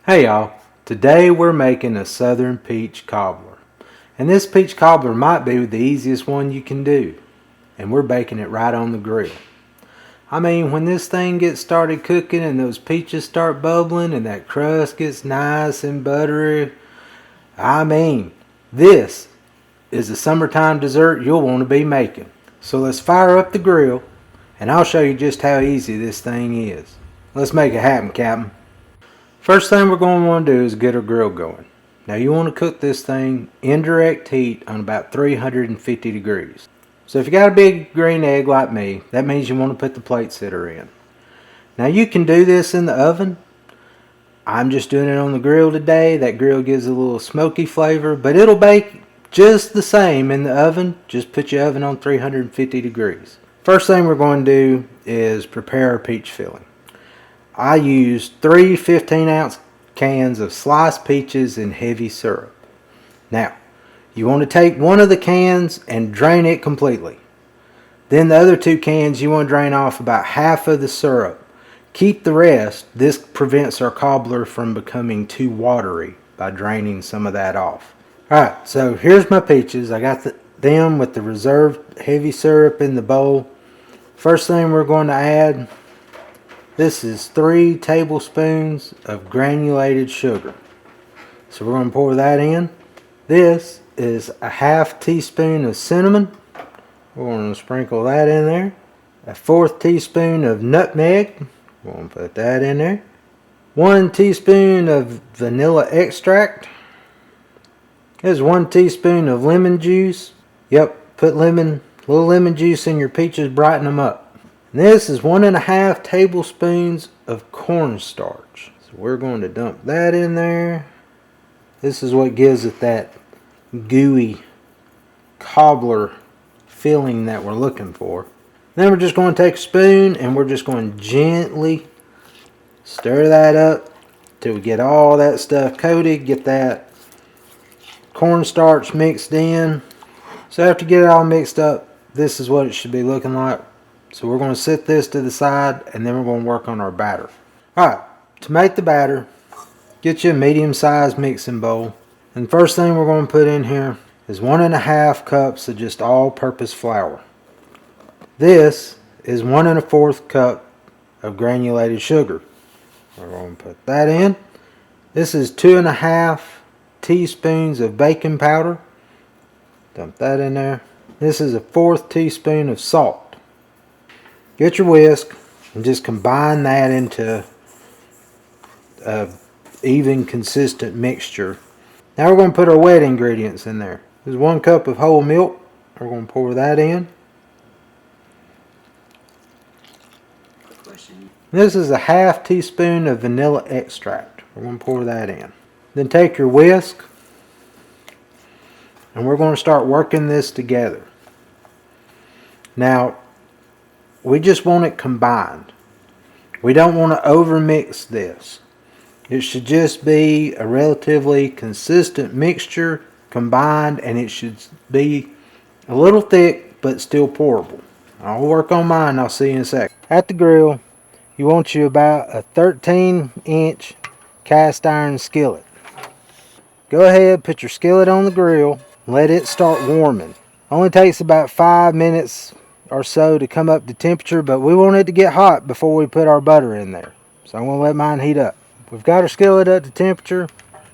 Hey y'all, today we're making a Southern Peach Cobbler. And this peach cobbler might be the easiest one you can do. And we're baking it right on the grill. I mean, when this thing gets started cooking and those peaches start bubbling and that crust gets nice and buttery, this is a summertime dessert you'll want to be making. So let's fire up the grill and I'll show you just how easy this thing is. Let's make it happen, Captain. First thing we're going to want to do is get our grill going. Now you want to cook this thing indirect heat on about 350 degrees. So if you got a big green egg like me, that means you want to put the plate sitter in. Now you can do this in the oven. I'm just doing it on the grill today. That grill gives a little smoky flavor, but it'll bake just the same in the oven. Just put your oven on 350 degrees. First thing we're going to do is prepare our peach filling. I used 3 15-ounce cans of sliced peaches in heavy syrup. Now, you want to take one of the cans and drain it completely. Then the other 2 cans you want to drain off about half of the syrup. Keep the rest. This prevents our cobbler from becoming too watery by draining some of that off. Alright, so here's my peaches. I got them with the reserved heavy syrup in the bowl. First thing we're going to add, this is 3 tablespoons of granulated sugar. So we're going to pour that in. This is a ½ teaspoon of cinnamon. We're going to sprinkle that in there. A 1/4 teaspoon of nutmeg. We're going to put that in there. 1 teaspoon of vanilla extract. There's 1 teaspoon of lemon juice. Yep, put little lemon juice in your peaches, brighten them up. This is 1½ tablespoons of cornstarch. So we're going to dump that in there. This is what gives it that gooey cobbler filling that we're looking for. Then we're just going to take a spoon and we're just going to gently stir that up till we get all that stuff coated, get that cornstarch mixed in. So after you get it all mixed up, this is what it should be looking like. So we're going to set this to the side and then we're going to work on our batter. Alright, to make the batter, get you a medium-sized mixing bowl. And the first thing we're going to put in here is 1½ cups of just all-purpose flour. This is 1 1/4 cup of granulated sugar. We're going to put that in. This is 2½ teaspoons of baking powder. Dump that in there. This is a 1/4 teaspoon of salt. Get your whisk and just combine that into a even consistent mixture. Now we're going to put our wet ingredients in there. There's 1 cup of whole milk. We're going to pour that in. This is a ½ teaspoon of vanilla extract. We're going to pour that in. Then take your whisk and we're going to start working this together. Now, we just want it combined. We don't want to overmix this. It should just be a relatively consistent mixture combined, and it should be a little thick but still pourable. I'll work on mine. I'll see you in a sec. At the grill, you want you about a 13-inch cast iron skillet. Go ahead, put your skillet on the grill, let it start warming. Only takes about 5 minutes or so to come up to temperature, but we want it to get hot before we put our butter in there. So I'm going to let mine heat up. We've got our skillet up to temperature.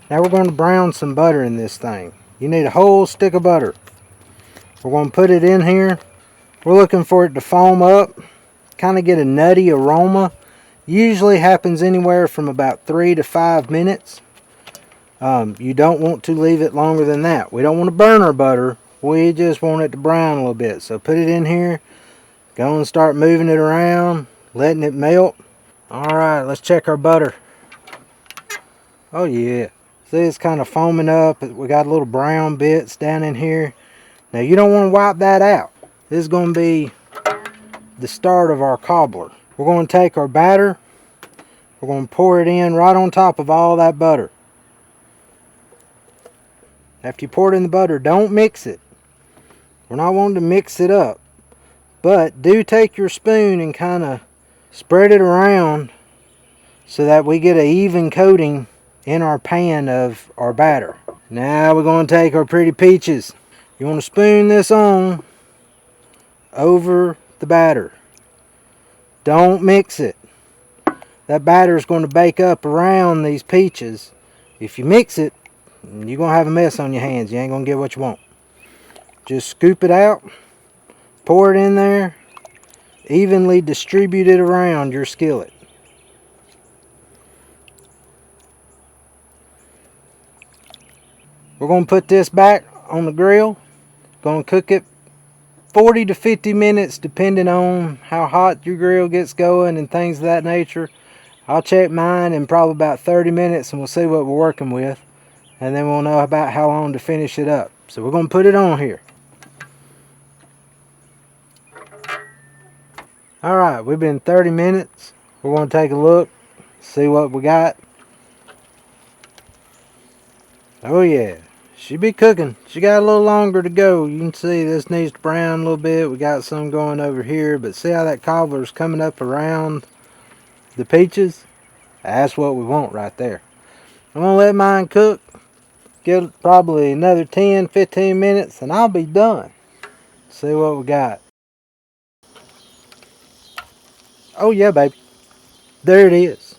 Now we're going to brown some butter in this thing. You need a whole stick of butter. We're going to put it in here. We're looking for it to foam up, kind of get a nutty aroma. Usually happens anywhere from about 3 to 5 minutes. You don't want to leave it longer than that. We don't want to burn our butter. We just want it to brown a little bit. So put it in here. Go and start moving it around, letting it melt. Alright, let's check our butter. Oh yeah. See, it's kind of foaming up. We got little brown bits down in here. Now you don't want to wipe that out. This is going to be the start of our cobbler. We're going to take our batter. We're going to pour it in right on top of all that butter. After you pour it in the butter, don't mix it. We're not wanting to mix it up. But do take your spoon and kind of spread it around so that we get an even coating in our pan of our batter. Now we're going to take our pretty peaches. You want to spoon this on over the batter. Don't mix it. That batter is going to bake up around these peaches. If you mix it, you're going to have a mess on your hands. You ain't going to get what you want. Just scoop it out, pour it in there, evenly distribute it around your skillet. We're going to put this back on the grill. Going to cook it 40 to 50 minutes depending on how hot your grill gets going and things of that nature. I'll check mine in probably about 30 minutes and we'll see what we're working with. And then we'll know about how long to finish it up. So we're going to put it on here. Alright, we've been 30 minutes. We're going to take a look, see what we got. Oh yeah, she be cooking. She got a little longer to go. You can see this needs to brown a little bit. We got some going over here, but see how that cobbler is coming up around the peaches? That's what we want right there. I'm going to let mine cook. Give it probably another 10-15 minutes and I'll be done. See what we got. Oh yeah, baby. There it is.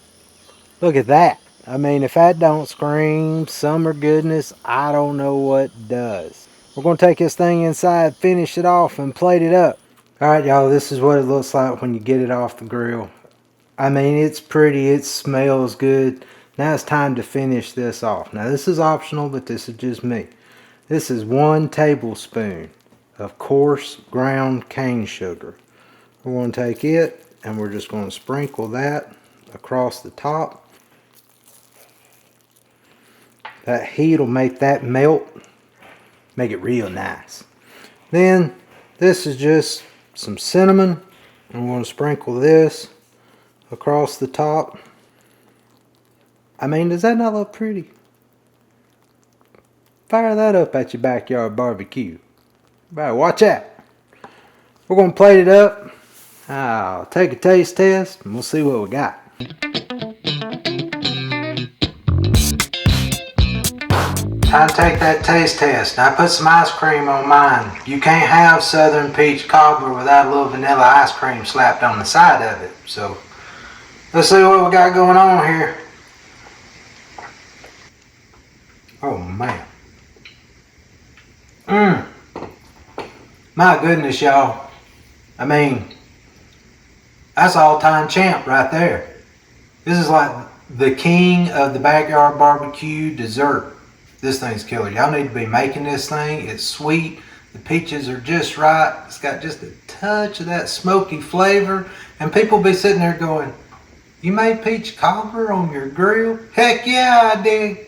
Look at that. I mean, if that don't scream summer goodness, I don't know what does. We're going to take this thing inside, finish it off, and plate it up. Alright, y'all, this is what it looks like when you get it off the grill. I mean, it's pretty, it smells good. Now it's time to finish this off. Now, this is optional, but this is just me. This is 1 tablespoon of coarse ground cane sugar. We're going to take it, and we're just going to sprinkle that across the top. That heat will make that melt, make it real nice. Then this is just some cinnamon. I'm going to sprinkle this across the top. I mean, does that not look pretty? Fire that up at your backyard barbecue. Better watch out. We're going to plate it up. I'll take a taste test and we'll see what we got. Time to take that taste test. Now I put some ice cream on mine. You can't have Southern Peach Cobbler without a little vanilla ice cream slapped on the side of it. So let's see what we got going on here. Oh man. My goodness, y'all. I mean, that's all-time champ right there. This is like the king of the backyard barbecue dessert. This thing's killer. Y'all need to be making this thing. It's sweet. The peaches are just right. It's got just a touch of that smoky flavor. And people be sitting there going, you made peach cobbler on your grill? Heck yeah, I did.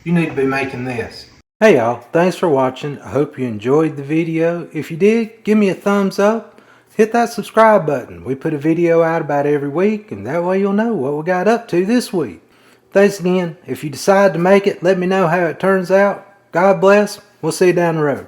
You need to be making this. Hey y'all, thanks for watching. I hope you enjoyed the video. If you did, give me a thumbs up. Hit that subscribe button. We put a video out about every week, and that way you'll know what we got up to this week. Thanks again. If you decide to make it, let me know how it turns out. God bless. We'll see you down the road.